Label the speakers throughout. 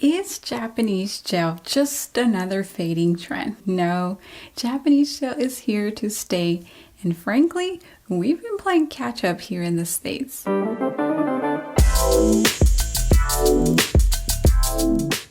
Speaker 1: Is Japanese gel just another fading trend? No, Japanese gel is here to stay. And frankly, we've been playing catch up here in the States.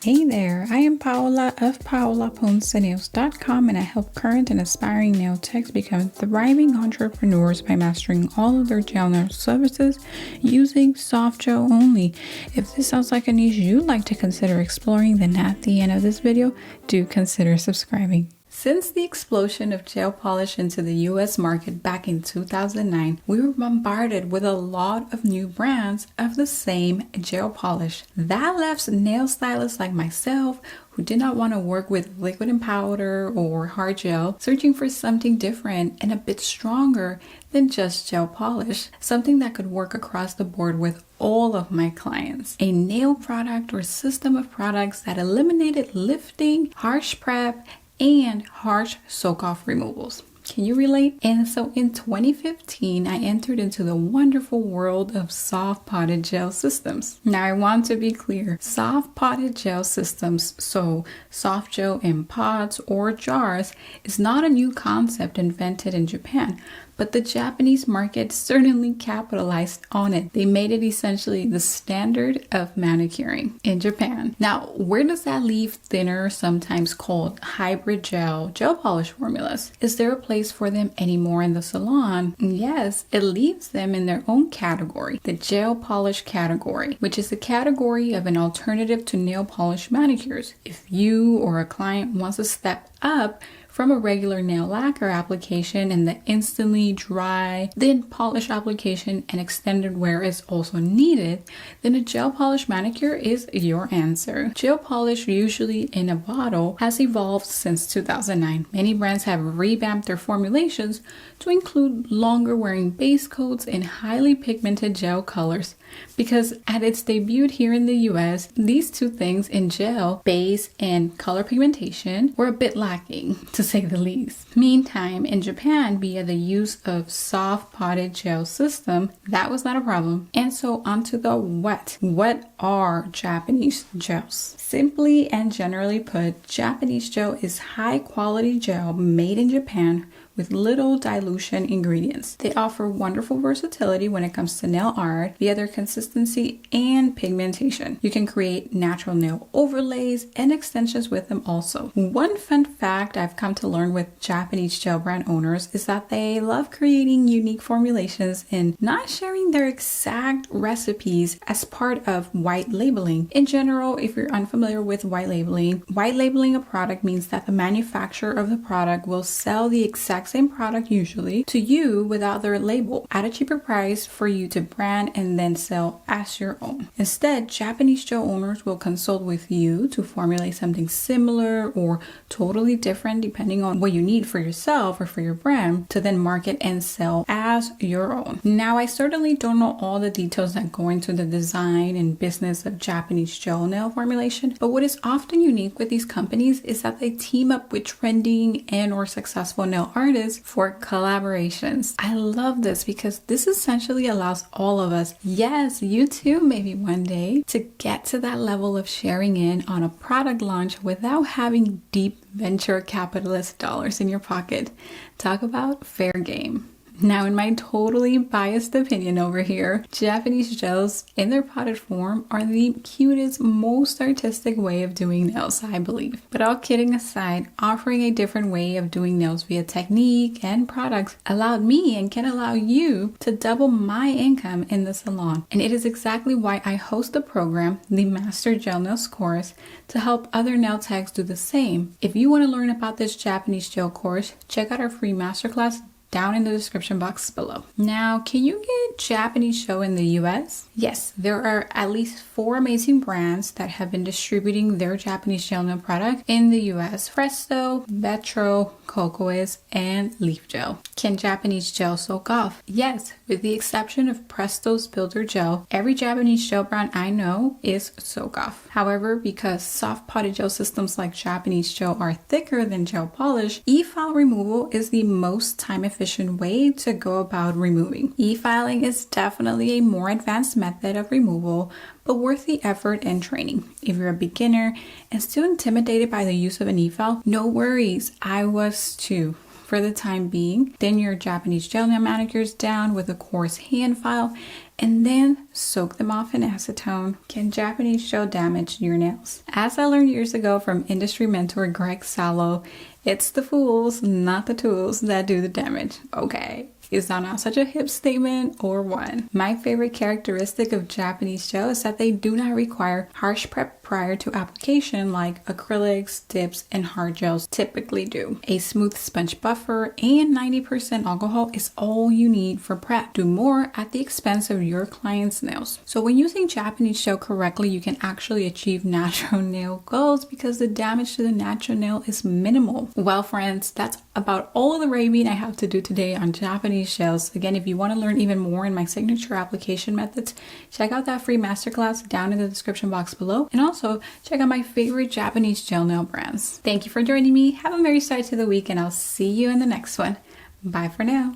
Speaker 1: Hey there, I am Paola of PaolaPonceNails.com, and I help current and aspiring nail techs become thriving entrepreneurs by mastering all of their gel nail services using soft gel only. If this sounds like a niche you'd like to consider exploring, then at the end of this video, do consider subscribing. Since the explosion of gel polish into the US market back in 2009, we were bombarded with a lot of new brands of the same gel polish. That left nail stylists like myself, who did not want to work with liquid and powder or hard gel, searching for something different and a bit stronger than just gel polish, something that could work across the board with all of my clients. A nail product or system of products that eliminated lifting, harsh prep, and harsh soak-off removals. Can you relate? And so in 2015, I entered into the wonderful world of soft potted gel systems. Now I want to be clear, soft potted gel systems, so soft gel in pots or jars, is not a new concept invented in Japan, but the Japanese market certainly capitalized on it. They made it essentially the standard of manicuring in Japan. Now, where does that leave thinner, sometimes called hybrid gel polish formulas? Is there a place for them anymore in the salon? Yes, it leaves them in their own category, the gel polish category, which is the category of an alternative to nail polish manicures. If you or a client wants to step up from a regular nail lacquer application and the instantly dry, thin polish application and extended wear is also needed, then a gel polish manicure is your answer. Gel polish, usually in a bottle, has evolved since 2009. Many brands have revamped their formulations to include longer wearing base coats and highly pigmented gel colors, because at its debut here in the US, these two things in gel, base and color pigmentation, were a bit lacking, to say the least. Meantime, in Japan, via the use of soft potted gel system, that was not a problem. And so onto the what. What are Japanese gels? Simply and generally put, Japanese gel is high quality gel made in Japan with little dilution ingredients. They offer wonderful versatility when it comes to nail art via their consistency and pigmentation. You can create natural nail overlays and extensions with them also. One fun fact I've come to learn with Japanese gel brand owners is that they love creating unique formulations and not sharing their exact recipes as part of white labeling. In general, if you're unfamiliar with white labeling a product means that the manufacturer of the product will sell the exact same product usually to you without their label at a cheaper price for you to brand and then sell as your own. Instead, Japanese gel owners will consult with you to formulate something similar or totally different depending on what you need for yourself or for your brand to then market and sell as your own. Now, I certainly don't know all the details that go into the design and business of Japanese gel nail formulation, but what is often unique with these companies is that they team up with trending and or successful nail artists for collaborations. I love this because this essentially allows all of us, yes, you too, maybe one day, to get to that level of sharing in on a product launch without having deep venture capitalist dollars in your pocket. Talk about fair game. Now, in my totally biased opinion over here, Japanese gels in their potted form are the cutest, most artistic way of doing nails, I believe. But all kidding aside, offering a different way of doing nails via technique and products allowed me and can allow you to double my income in the salon. And it is exactly why I host the program, the Master Gel Nails course, to help other nail techs do the same. If you want to learn about this Japanese gel course, check out our free masterclass down in the description box below. Now, can you get Japanese gel in the US? Yes, there are at least 4 amazing brands that have been distributing their Japanese gel nail product in the US: Presto, Vetro, Cocois, and Leaf Gel. Can Japanese gel soak off? Yes, with the exception of Presto's Builder Gel, every Japanese gel brand I know is soak off. However, because soft potted gel systems like Japanese gel are thicker than gel polish, e-file removal is the most time-efficient efficient way to go about removing. E-filing is definitely a more advanced method of removal, but worth the effort and training. If you're a beginner and still intimidated by the use of an e-file, no worries, I was too. For the time being, thin your Japanese gel nail manicures down with a coarse hand file and then soak them off in acetone. Can Japanese gel damage your nails? As I learned years ago from industry mentor Greg Salo, it's the fools, not the tools, that do the damage. Okay. Is that not such a hip statement or what? My favorite characteristic of Japanese gel is that they do not require harsh prep prior to application like acrylics, dips, and hard gels typically do. A smooth sponge buffer and 90% alcohol is all you need for prep. Do more at the expense of your client's nails. So when using Japanese gel correctly, you can actually achieve natural nail goals because the damage to the natural nail is minimal. Well, friends, that's about all the raving I have to do today on Japanese gels. Again, if you want to learn even more in my signature application methods, check out that free masterclass down in the description box below. And also check out my favorite Japanese gel nail brands. Thank you for joining me. Have a merry start to the week and I'll see you in the next one. Bye for now.